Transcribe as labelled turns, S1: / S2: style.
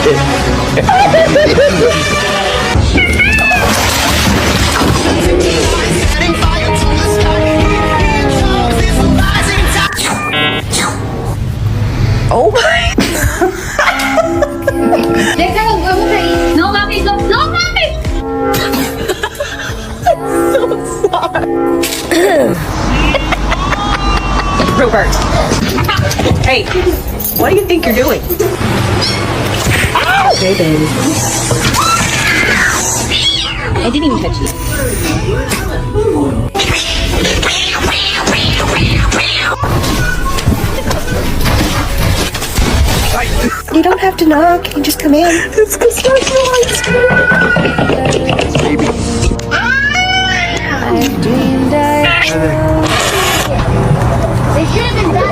S1: Oh my.
S2: Teka, huwag mo kayo. No, mami, no, no, mami!
S1: Rupert. Hey, what do you think you're doing? Ow! Okay, baby. I didn't even touch you. You don't have to knock. You can just come in. It's because I've dreamed I...
S2: They should have been done.